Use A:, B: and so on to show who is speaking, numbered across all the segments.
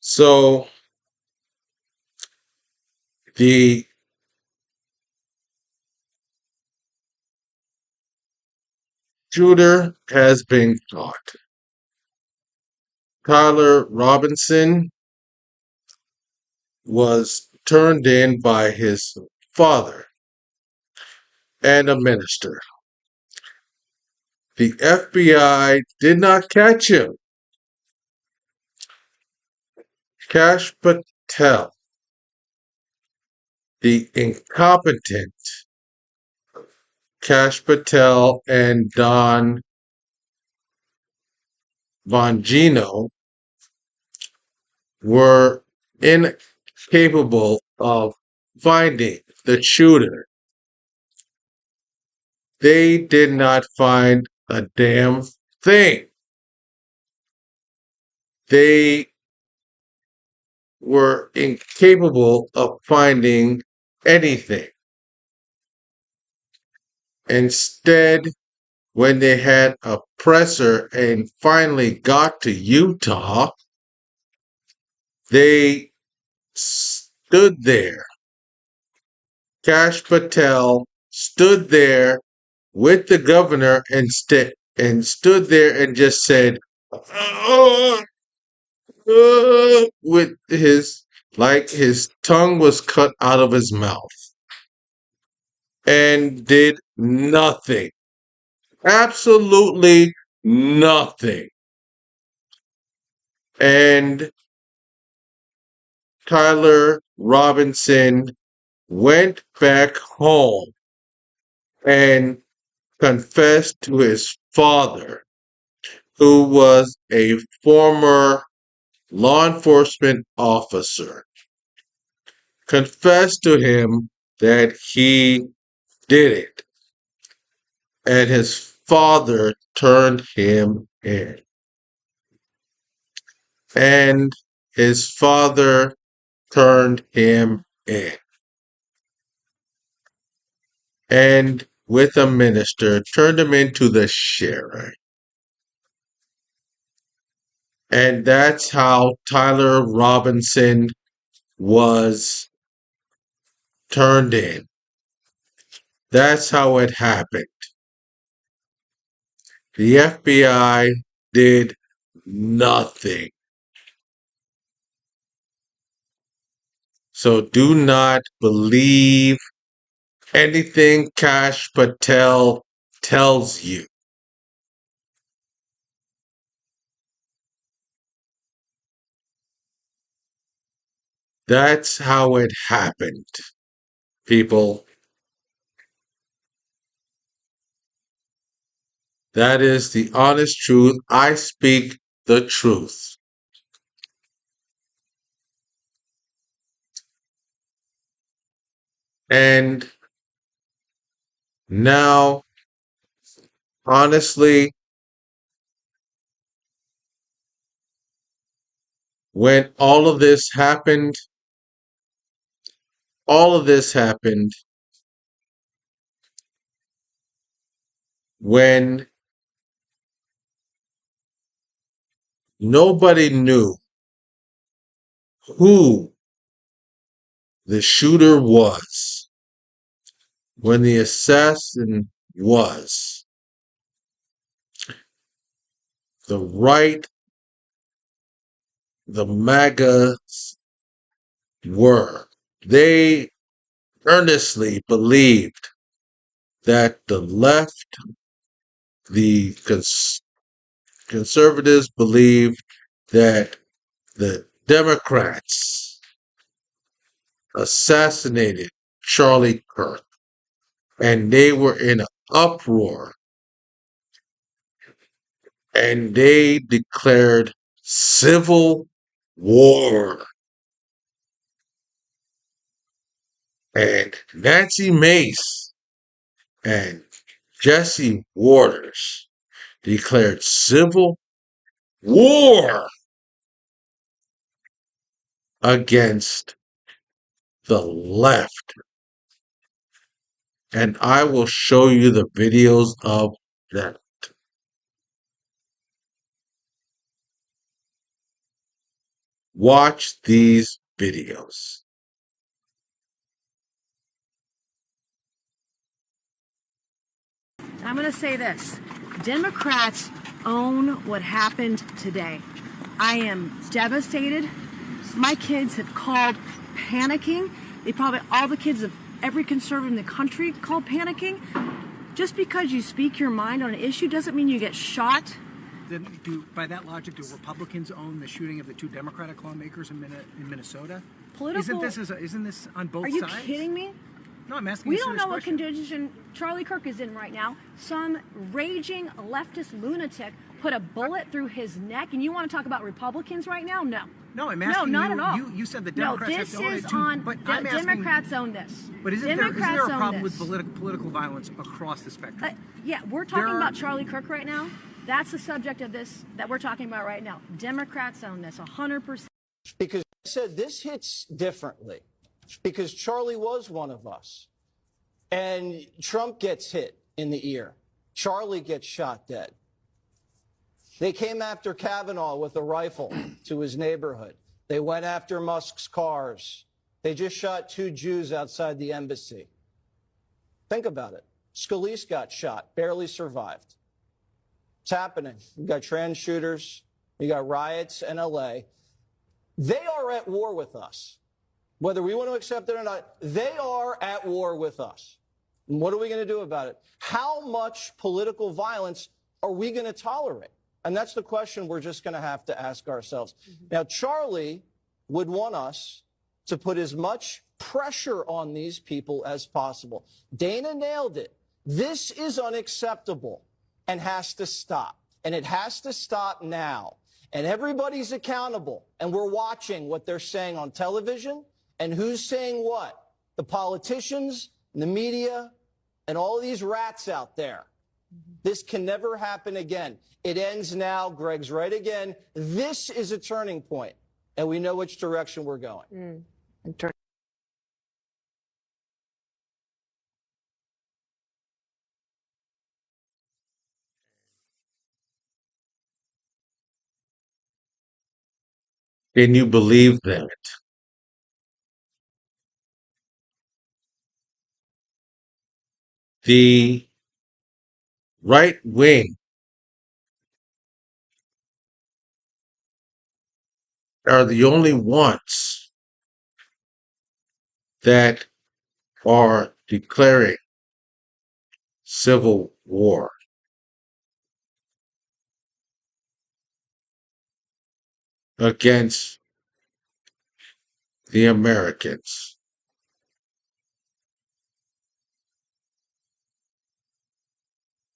A: So the shooter has been caught. Tyler Robinson was turned in by his father and a minister. The FBI did not catch him. Cash Patel, the incompetent Cash Patel and Don Bongino were incapable of finding the shooter. They did not find a damn thing. They were incapable of finding anything. Instead, when they had a presser and finally got to Utah, they stood there. Cash Patel stood there with the governor and stood there and just said, with his tongue was cut out of his mouth and did nothing. Absolutely nothing. And Tyler Robinson went back home and confessed to his father, who was a former law enforcement officer, confessed to him that he did it. And his father turned him in. And his father turned him in. And with a minister, turned him into the sheriff. And that's how Tyler Robinson was turned in. That's how it happened. The FBI did nothing. So do not believe anything Cash Patel tells you. That's how it happened, people. That is the honest truth. I speak the truth. And now, honestly, when all of this happened when nobody knew who the shooter was, when the assassin was. The right, the MAGAs were. They earnestly believed that the left, the conservatives believed that the Democrats assassinated Charlie Kirk, and they were in an uproar, and they declared civil war. And Nancy Mace and Jesse Waters declared civil war against the left. And I will show you the videos of that. watch these videos.
B: I'm going to say this. Democrats own what happened today. I am devastated. My kids have called panicking. All the kids of every conservative in the country called panicking. Just because you speak your mind on an issue doesn't mean you get shot.
C: Then by that logic, do Republicans own the shooting of the two Democratic lawmakers in Minnesota? Isn't this on both sides?
B: Are you kidding me?
C: No, I'm asking.
B: We don't know what condition Charlie Kirk is in right now. Some raging leftist lunatic put a bullet through his neck, and you want to talk about Republicans right now? No.
C: No, I'm asking.
B: No, not at all.
C: You said the Democrats have to own it too.
B: Democrats own this.
C: But isn't there a problem with political violence across the spectrum?
B: Yeah, we're talking about Charlie Kirk right now. That's the subject of this that we're talking about right now. Democrats own this 100%.
D: Because I said this hits differently. Because Charlie was one of us. And Trump gets hit in the ear. Charlie gets shot dead. They came after Kavanaugh with a rifle to his neighborhood. They went after Musk's cars. They just shot 2 Jews outside the embassy. Think about it. Scalise got shot, barely survived. It's happening. You got trans shooters. You got riots in LA. They are at war with us. Whether we want to accept it or not, they are at war with us. And what are we going to do about it? How much political violence are we going to tolerate? And that's the question we're just going to have to ask ourselves. Now, Charlie would want us to put as much pressure on these people as possible. Dana nailed it. This is unacceptable and has to stop. And it has to stop now. And everybody's accountable. And we're watching what they're saying on television and who's saying what. The politicians, the media, and all these rats out there. This can never happen again. It ends now. Greg's right again. This is a turning point, and we know which direction we're going.
A: Can you believe that? The right wing are the only ones that are declaring civil war against the Americans.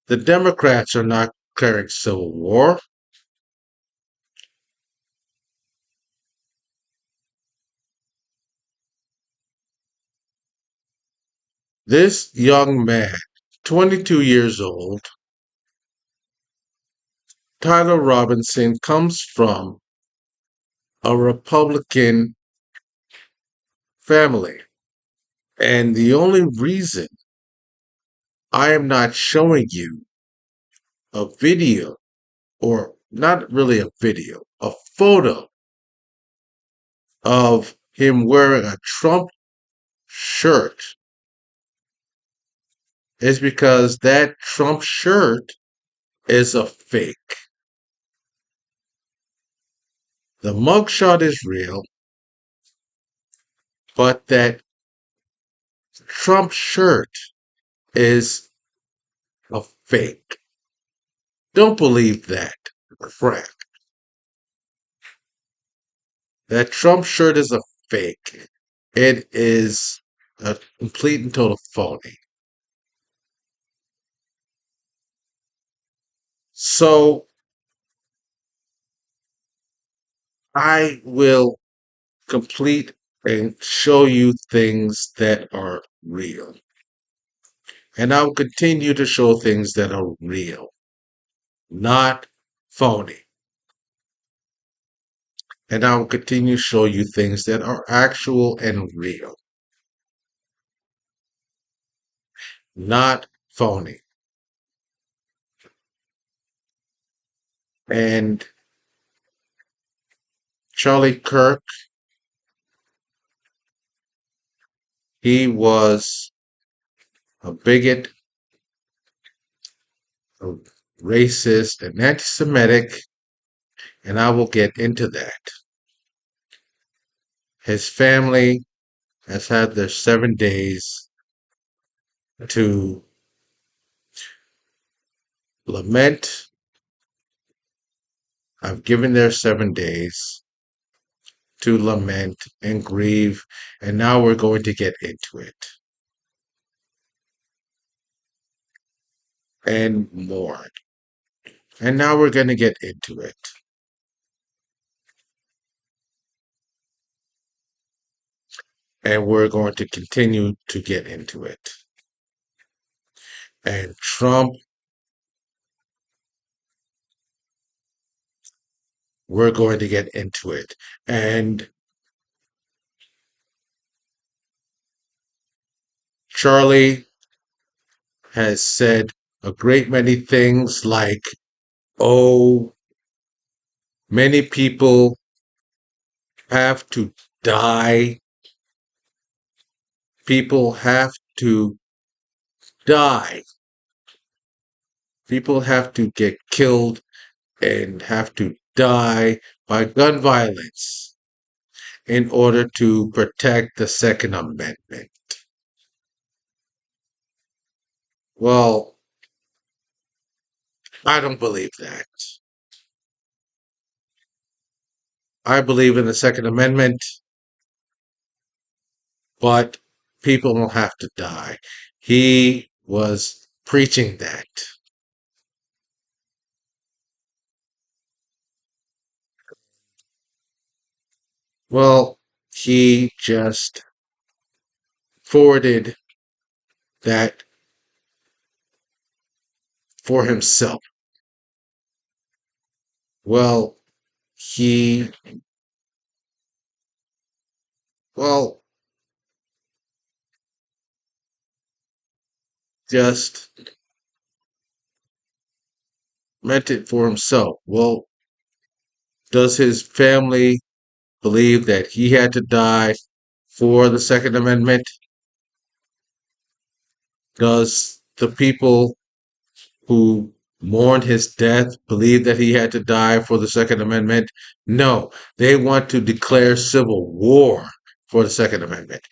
A: The Democrats are not declaring civil war. This young man, 22 years old, Tyler Robinson, comes from a Republican family. And the only reason I am not showing you a video, or not really a video, a photo of him wearing a Trump shirt, is because that Trump shirt is a fake. The mugshot is real, but that Trump shirt is a fake. Don't believe that crap. That Trump shirt is a fake. It is a complete and total phony. So I will complete and show you things that are real. And I will continue to show things that are real, not phony. And I will continue to show you things that are actual and real, not phony. And Charlie Kirk, he was a bigot, a racist, and anti Semitic, and I will get into that. His family has had their 7 days to lament. I've given their 7 days to lament and grieve, and now we're going to get into it and mourn. And now we're going to get into it. And we're going to continue to get into it. And Trump, we're going to get into it. And Charlie has said a great many things like, oh, many people have to die. People have to die. People have to get killed and have to die by gun violence in order to protect the Second Amendment. Well, I don't believe that. I believe in the Second Amendment, but people don't have to die. He was preaching that. Well, he just forwarded that for himself. Well, he, well, just meant it for himself. Well, does his family believe that he had to die for the Second Amendment? Does the people who mourned his death believe that he had to die for the Second Amendment? No, they want to declare civil war for the Second Amendment.